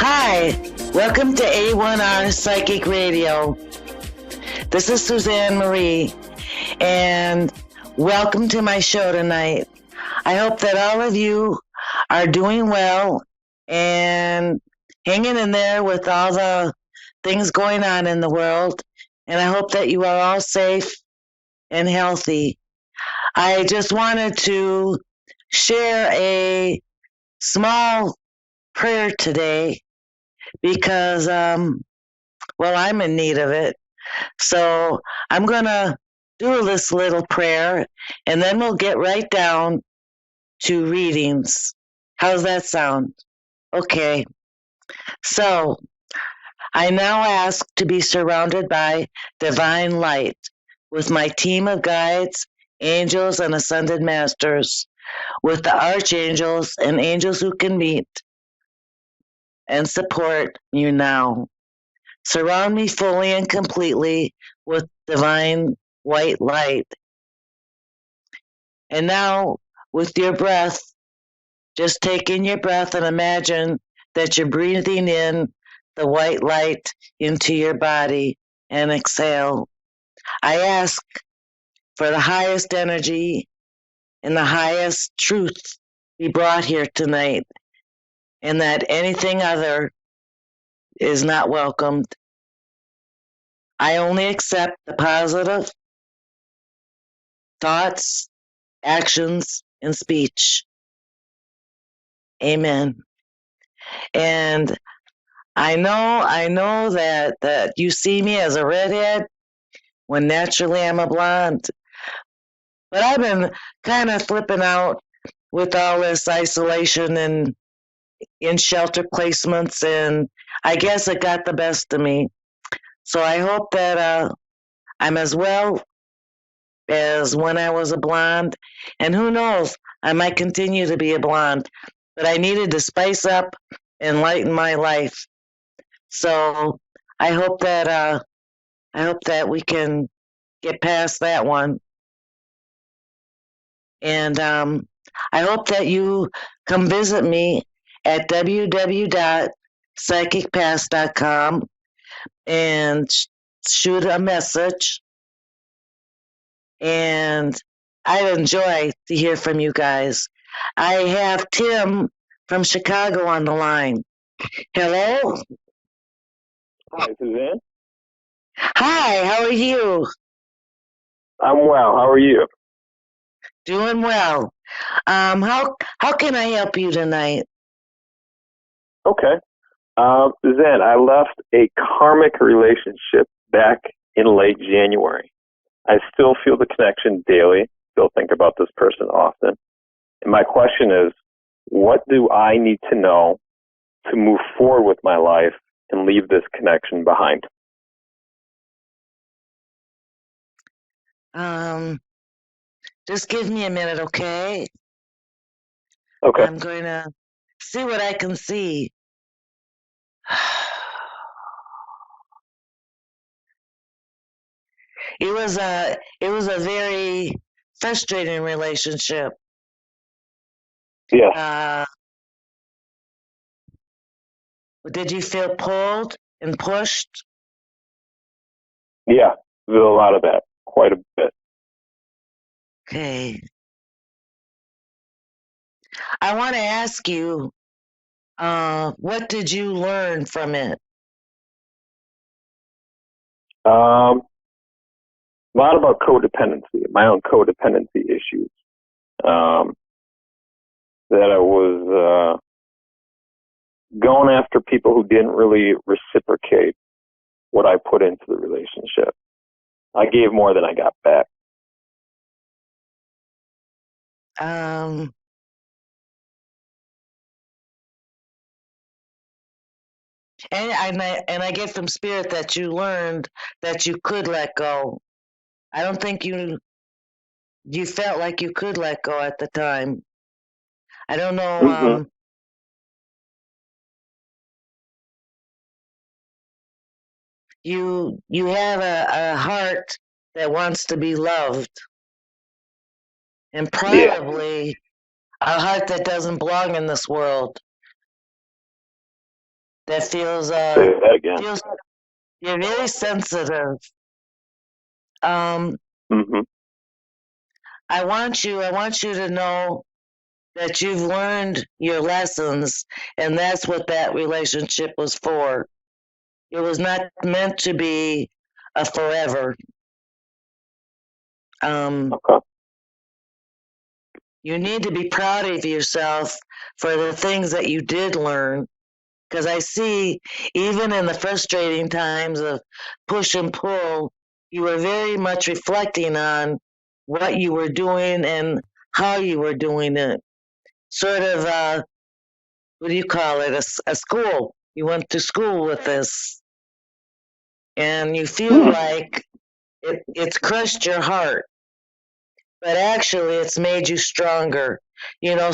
Hi, welcome to A1R Psychic Radio. This is Susanne Marie, and welcome to my show tonight. I hope that all of you are doing well and hanging in there with all the things going on in the world, and I hope that you are all safe and healthy. I just wanted to share a small prayer today because, I'm in need of it. So I'm going to do this little prayer and then we'll get right down to readings. How's that sound? Okay. So I now ask to be surrounded by divine light with my team of guides, angels, and ascended masters, with the archangels and angels who can meet and support you now. Surround me fully and completely with divine white light. And now, with your breath, just take in your breath and imagine that you're breathing in the white light into your body and exhale. I ask for the highest energy and the highest truth be brought here tonight, and that anything other is not welcomed. I only accept the positive thoughts, actions, and speech. Amen. And I know that you see me as a redhead when naturally I'm a blonde. But I've been kind of flipping out with all this isolation and in shelter placements, and I guess it got the best of me. So I hope that I'm as well as when I was a blonde. And who knows, I might continue to be a blonde. But I needed to spice up and lighten my life. So I hope that we can get past that one. And I hope that you come visit me at www.psychicpass.com and shoot a message. And I'd enjoy to hear from you guys. I have Tim from Chicago on the line. Hello? Hi, Susanne. Hi, how are you? I'm well. How are you? Doing well. How can I help you tonight? Okay. Susanne, I left a karmic relationship back in late January. I still feel the connection daily, still think about this person often. And my question is, what do I need to know to move forward with my life and leave this connection behind? Just give me a minute, okay? Okay. I'm going to see what I can see. It was a very frustrating relationship. Yeah. Did you feel pulled and pushed? Yeah. There's a lot of that. Quite a bit. Okay. I want to ask you, what did you learn from it? A lot about codependency, my own codependency issues. That I was going after people who didn't really reciprocate what I put into the relationship. I gave more than I got back. And I get from spirit that you learned that you could let go. I don't think you felt like you could let go at the time. I don't know. Mm-hmm. You have a heart that wants to be loved, and probably a heart that doesn't belong in this world. that feels Say that again. feels you're very sensitive. Um, Mm-hmm. I want you to know that you've learned your lessons, and that's what that relationship was for. It was not meant to be a forever. Okay. You need to be proud of yourself for the things that you did learn. Because I see, even in the frustrating times of push and pull, you were very much reflecting on what you were doing and how you were doing it. Sort of, what do you call it? A school. You went to school with this, and you feel Hmm. like it's crushed your heart, but actually it's made you stronger. You know,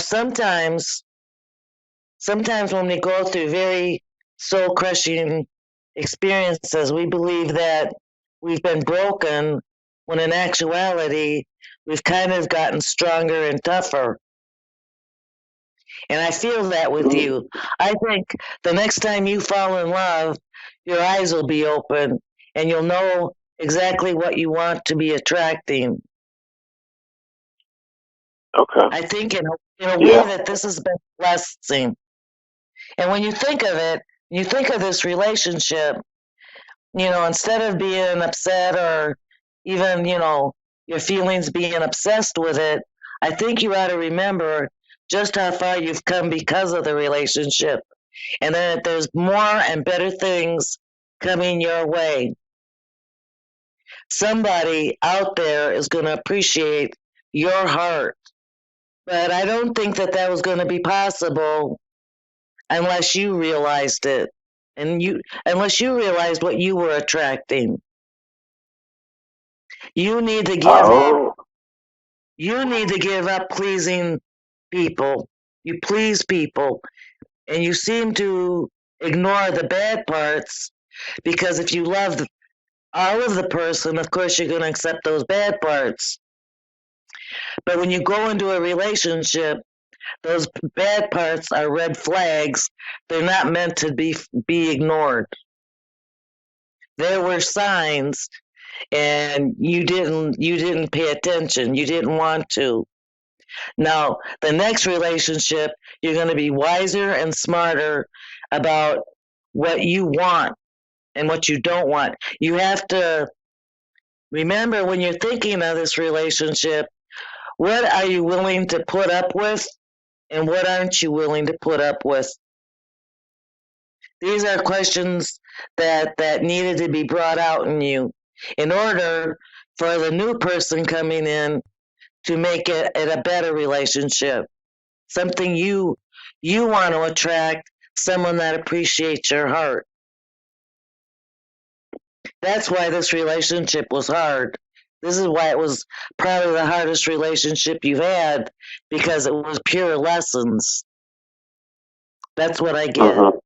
sometimes when we go through very soul crushing experiences, we believe that we've been broken when in actuality, we've kind of gotten stronger and tougher. And I feel that with Mm. you. I think the next time you fall in love, your eyes will be open and you'll know exactly what you want to be attracting. Okay. I think in a way Yeah. that this has been a blessing. And when you think of it, you think of this relationship, you know, instead of being upset or even, you know, your feelings being obsessed with it, I think you ought to remember just how far you've come because of the relationship and that there's more and better things coming your way. Somebody out there is going to appreciate your heart, but I don't think that that was going to be possible unless you realized it and unless you realized what you were attracting. You need to give up Oh. you need to give up pleasing people. You please people and you seem to ignore the bad parts because if you love all of the person, of course you're going to accept those bad parts. But when you go into a relationship, those bad parts are red flags. They're not meant to be ignored. There were signs and you didn't pay attention. You didn't want to. Now, the next relationship, you're going to be wiser and smarter about what you want and what you don't want. You have to remember when you're thinking of this relationship, what are you willing to put up with and what aren't you willing to put up with? These are questions that needed to be brought out in you in order for the new person coming in to make it a better relationship. Something you want to attract someone that appreciates your heart. That's why this relationship was hard. This is why it was probably the hardest relationship you've had because it was pure lessons. That's what I get. Mm-hmm.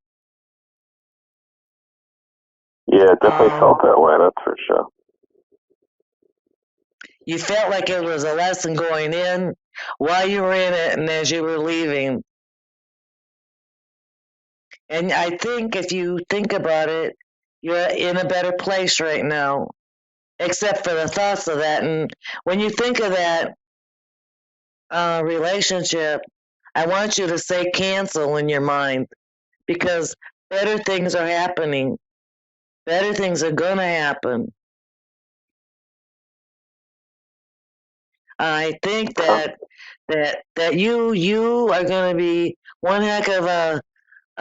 Yeah, it definitely Um, felt that way. That's for sure. you felt like it was a lesson going in while you were in it and as you were leaving. And I think if you think about it, you're in a better place right now, except for the thoughts of that. And when you think of that relationship, I want you to say cancel in your mind because better things are happening. Better things are going to happen. I think Okay. that you are going to be one heck of a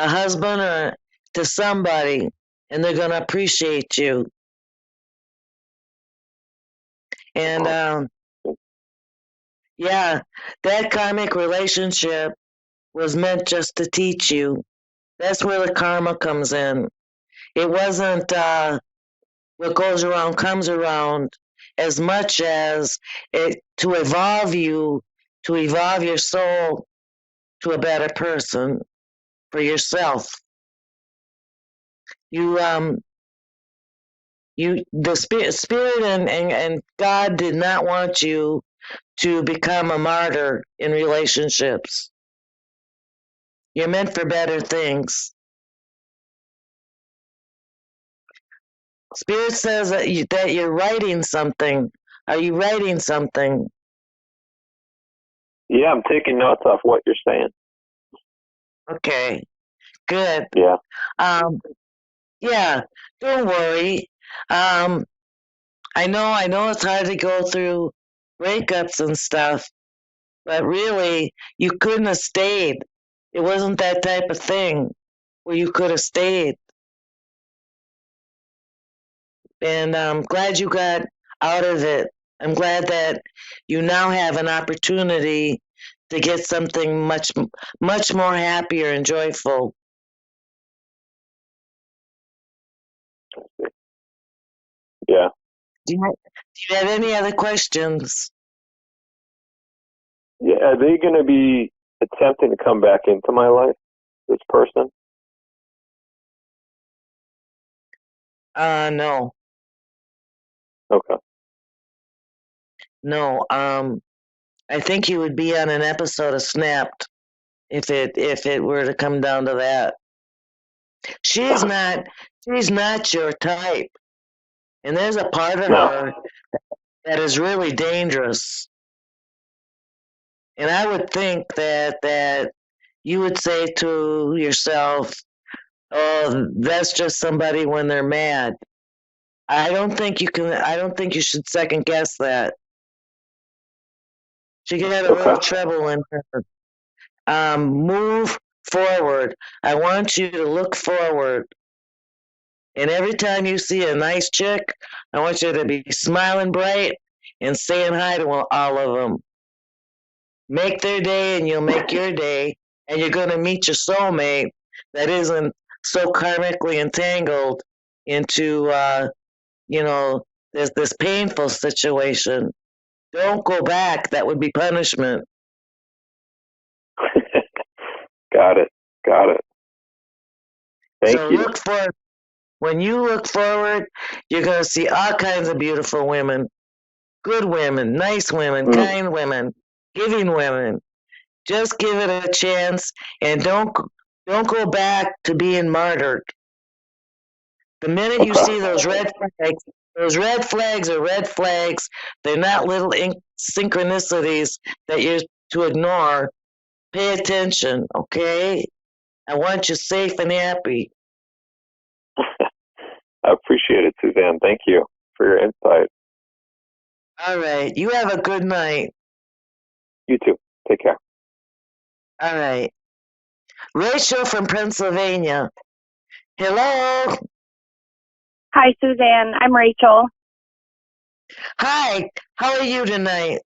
husband or to somebody, and they're going to appreciate you. And Well, yeah, that karmic relationship was meant just to teach you. That's where the karma comes in. It wasn't what goes around comes around as much as it to evolve you, to evolve your soul to a better person for yourself. You the spirit and God did not want you to become a martyr in relationships. You're meant for better things. Spirit says that you're writing something. Are you writing something? Yeah, I'm taking notes off what you're saying. Okay, good. Yeah. Um, yeah, don't worry. Um, I know it's hard to go through breakups and stuff, but really, you couldn't have stayed. It wasn't that type of thing where you could have stayed. And I'm glad you got out of it. I'm glad that you now have an opportunity to get something much more happier and joyful. Yeah. Do you have any other questions? Yeah. Are they going to be attempting to come back into my life, this person? No, Okay. no. I think you would be on an episode of Snapped if it were to come down to that. She's not she's not your type, and there's a part of No. her that is really dangerous. And I would think that you would say to yourself, "Oh, that's just somebody when they're mad." I don't think you can. I don't think you should second guess that. She got a little Okay. treble in her. Move forward. I want you to look forward. And every time you see a nice chick, I want you to be smiling bright and saying hi to all of them. Make their day and you'll make your day. And you're going to meet your soulmate that isn't so karmically entangled into, this painful situation. Don't go back. That would be punishment. Got it. Got it. Thank So you. look for when you look forward, you're going to see all kinds of beautiful women, good women, nice women, Mm. kind women, giving women. Just give it a chance and don't go back to being martyred. The minute you see Okay. those red flags are red flags. They're not little synchronicities that you're to ignore. Pay attention, okay? I want you safe and happy. I appreciate it, Suzanne. Thank you for your insight. All right. You have a good night. You too. Take care. All right. Rachel from Pennsylvania. Hello. Hi, Suzanne. I'm Rachel. Hi. How are you tonight?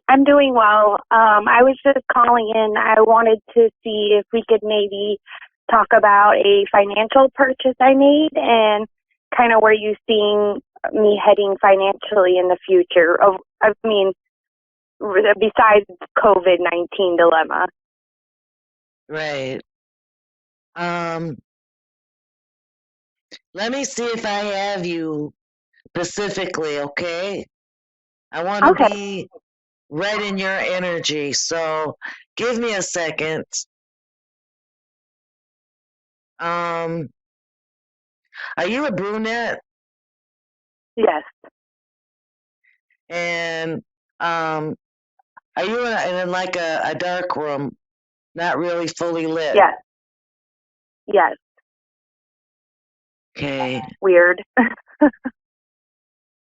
I'm doing well. I was just calling in. I wanted to see if we could maybe talk about a financial purchase I made and kind of where you seeing me heading financially in the future. I mean, besides COVID-19 dilemma. Right. Um, Let me see if I have you specifically, okay? I want to Okay. be right in your energy, so give me a second. Um, are you a brunette? Yes. And are you in like a dark room, not really fully lit? Yes. Yes. Okay. Weird.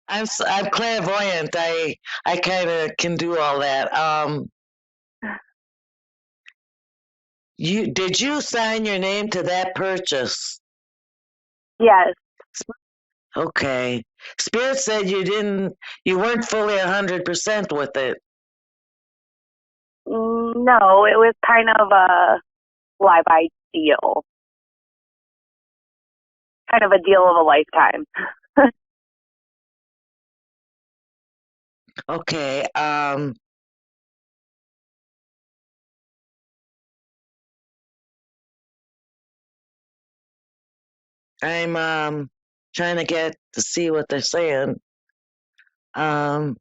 I'm clairvoyant. I kind of can do all that. Did you sign your name to that purchase? Yes. Okay. Spirit said you weren't fully 100% with it. No, it was kind of a live ideal. Kind of a deal of a lifetime. Okay. I'm trying to get to see what they're saying. Um,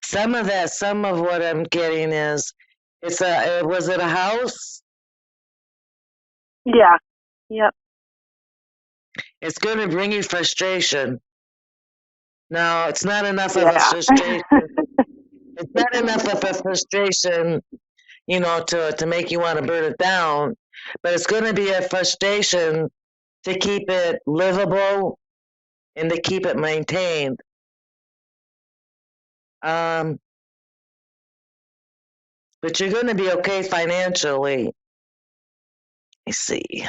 some of what I'm getting is was it a house? Yeah. Yep. It's going to bring you frustration. No, it's not enough of a Yeah. frustration. It's not enough of a frustration, to make you want to burn it down, but it's going to be a frustration to keep it livable and to keep it maintained. But you're going to be okay financially. Let me see.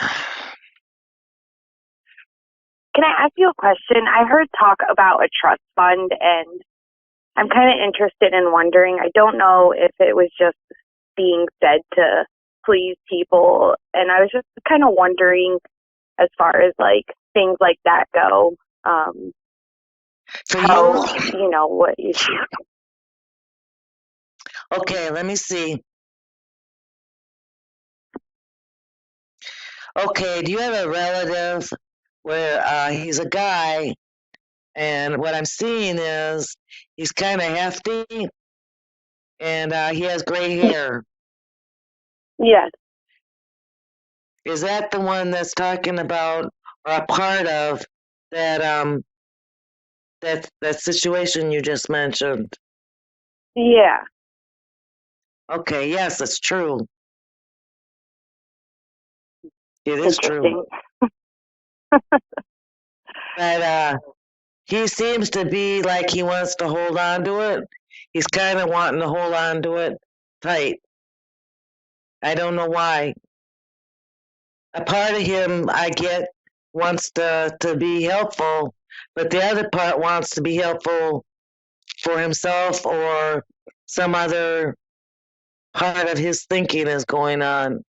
Can I ask you a question? I heard talk about a trust fund, and I'm kind of interested in wondering. I don't know if it was just being said to please people, and I was just kind of wondering, as far as like things like that go, For how you? what you Okay, let me see. Okay, do you have a relative where he's a guy, and what I'm seeing is he's kind of hefty, and he has gray hair. Yes. Is that the one that's talking about or a part of that that situation you just mentioned? Yeah. Okay, yes, it's true. It is true. Interesting. But he seems to be like he wants to hold on to it. He's kind of wanting to hold on to it tight. I don't know why. A part of him I get wants to be helpful, but the other part wants to be helpful for himself or some other part of his thinking is going on.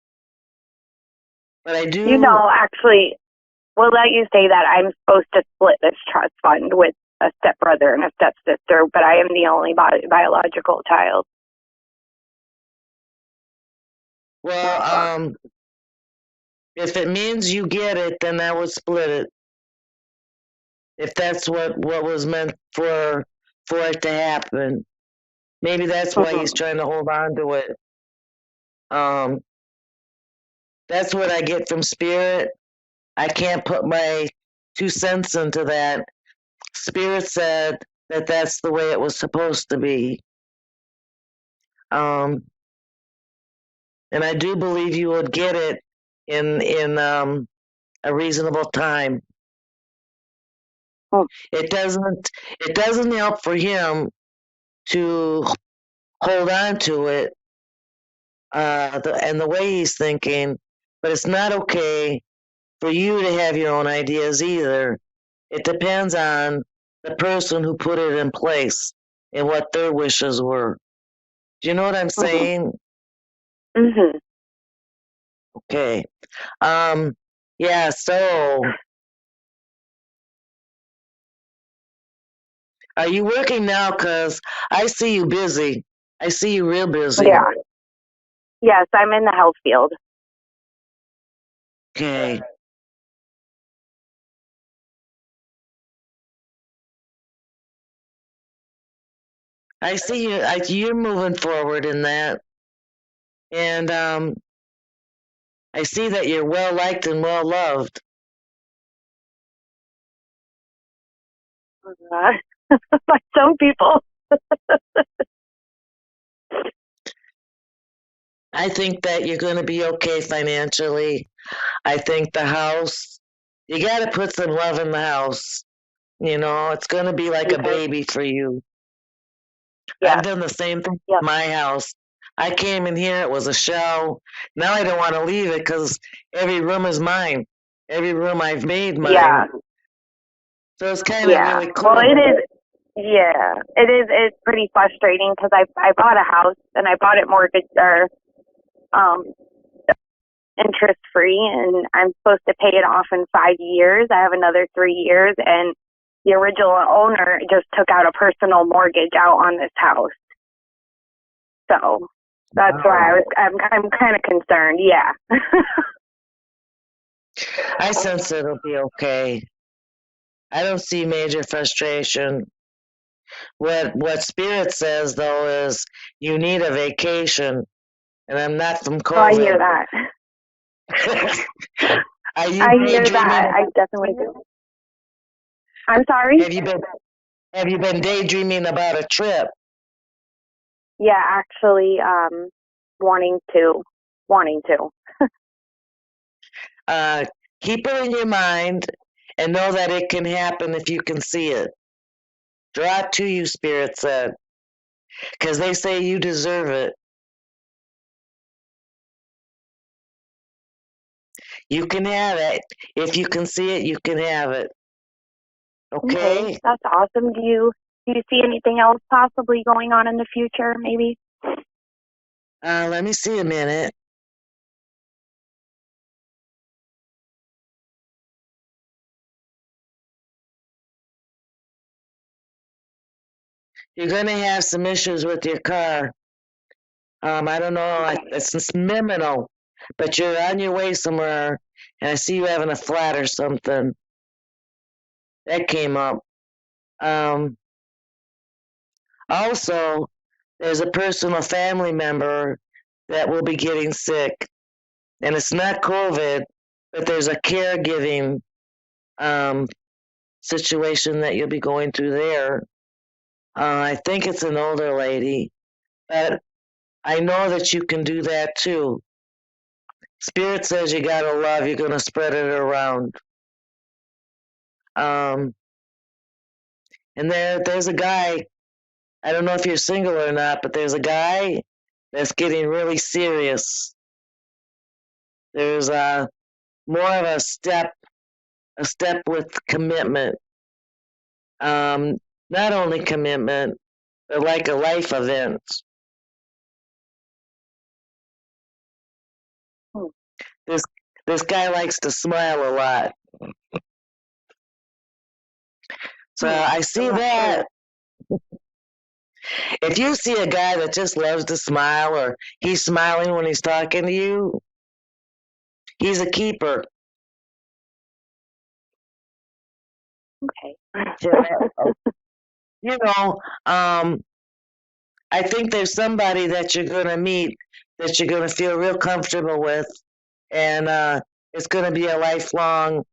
But I do. Actually, we'll let you say that I'm supposed to split this trust fund with a stepbrother and a stepsister, but I am the only biological child. Well, if it means you get it, then I would split it. If that's what was meant for it to happen. Maybe that's why he's trying to hold on to it. Um, that's what I get from spirit. I can't put my 2 cents into that. Spirit said that that's the way it was supposed to be. And I do believe you would get it in a reasonable time. Oh. It doesn't help for him to hold on to it and the way he's thinking, but it's not okay for you to have your own ideas either. It depends on the person who put it in place and what their wishes were. Do you know what I'm saying? Mhm. Okay. Yeah, so are you working now? Because I see you busy. I see you real busy. Yeah. Yes, I'm in the health field. Okay. I see you. You're moving forward in that, and I see that you're well liked and well loved. By some people. I think that you're going to be okay financially. I think the house, you got to put some love in the house. It's going to be like a baby for you. Yeah. I've done the same thing Yep. with my house. I came in here, it was a shell. Now I don't want to leave it because every room is mine. Every room I've made mine. Yeah. So it's kind of really cool. Well, it is. Yeah, it is. It's pretty frustrating because I bought a house and I bought it mortgage or interest free, and I'm supposed to pay it off in 5 years. I have another 3 years, and the original owner just took out a personal mortgage out on this house. So that's why I'm kind of concerned. Yeah. I sense it'll be okay. I don't see major frustration. What Spirit says though is you need a vacation, and I'm not from COVID. Oh, I hear that. Are you I hear daydreaming? that. I definitely do. I'm sorry? Have you been daydreaming about a trip? Yeah, actually, wanting to. Uh, keep it in your mind and know that it can happen if you can see it. Draw it to you, Spirit said, because they say you deserve it. You can have it. If you can see it, you can have it. Okay, Okay? that's awesome. Do you see anything else possibly going on in the future, maybe? Let me see a minute. You're going to have some issues with your car. I don't know, it's minimal, but you're on your way somewhere, and I see you having a flat or something. That came up. Um, Also, there's a personal family member that will be getting sick, and it's not COVID, but there's a caregiving um, situation that you'll be going through there. I think it's an older lady, but I know that you can do that too. Spirit says you gotta love, you're gonna spread it around. Um, and there's a guy, I don't know if you're single or not, but there's a guy that's getting really serious. There's more of a step with commitment. Um, Not only commitment, but like a life event. Hmm. This this guy likes to smile a lot. So I see I'm not that. sure. If you see a guy that just loves to smile or he's smiling when he's talking to you, he's a keeper. Okay. Yeah. You know, I think there's somebody that you're going to meet that you're going to feel real comfortable with, and it's going to be a lifelong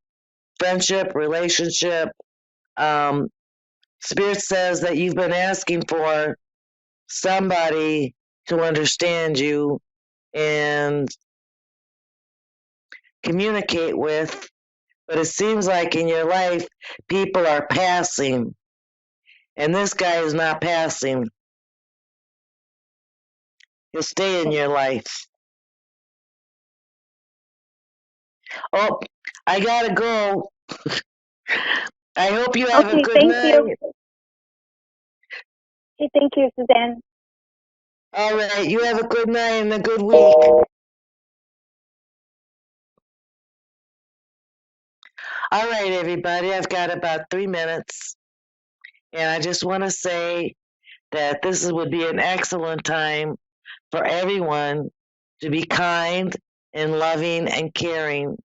friendship, relationship. Um, Spirit says that you've been asking for somebody to understand you and communicate with, but it seems like in your life, people are passing, and this guy is not passing. He'll stay in your life. Oh, I gotta go. I hope you have a Okay, good thank night. you. Okay, thank you, Suzanne. All right, you have a good night and a good week. All right, everybody, I've got about 3 minutes, and I just want to say that would be an excellent time for everyone to be kind and loving and caring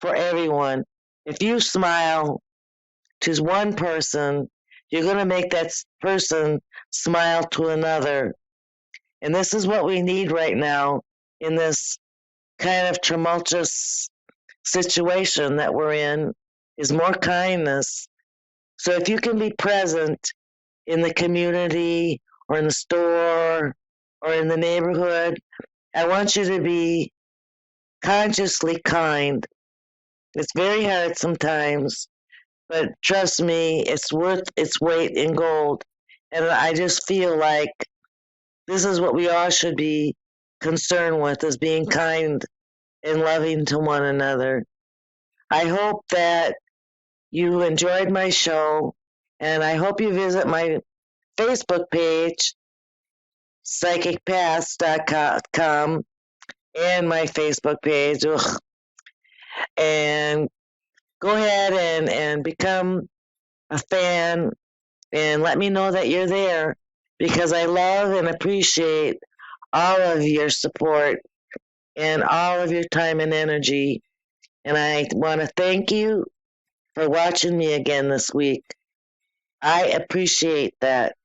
for everyone. If you smile to one person, you're going to make that person smile to another. And this is what we need right now in this kind of tumultuous situation that we're in is more kindness. So if you can be present in the community or in the store or in the neighborhood, I want you to be consciously kind. It's very hard sometimes, but trust me, it's worth its weight in gold. And I just feel like this is what we all should be concerned with is being kind and loving to one another. I hope that you enjoyed my show, and I hope you visit my Facebook page, psychicpaths.com, and my Facebook page, and go ahead and become a fan and let me know that you're there because I love and appreciate all of your support and all of your time and energy. And I want to thank you for watching me again this week. I appreciate that.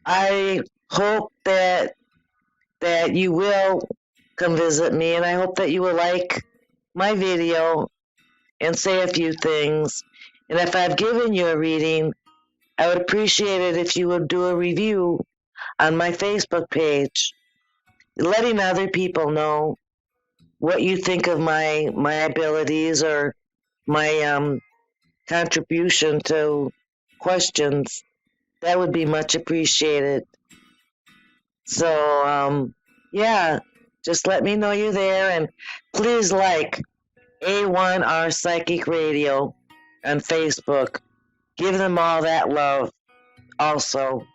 I hope that you will come visit me, and I hope that you will like my video and say a few things. And if I've given you a reading, I would appreciate it if you would do a review on my Facebook page, letting other people know what you think of my abilities or my contribution to questions. That would be much appreciated. So, yeah, just let me know you're there, and please like A1R Psychic Radio on Facebook. Give them all that love also.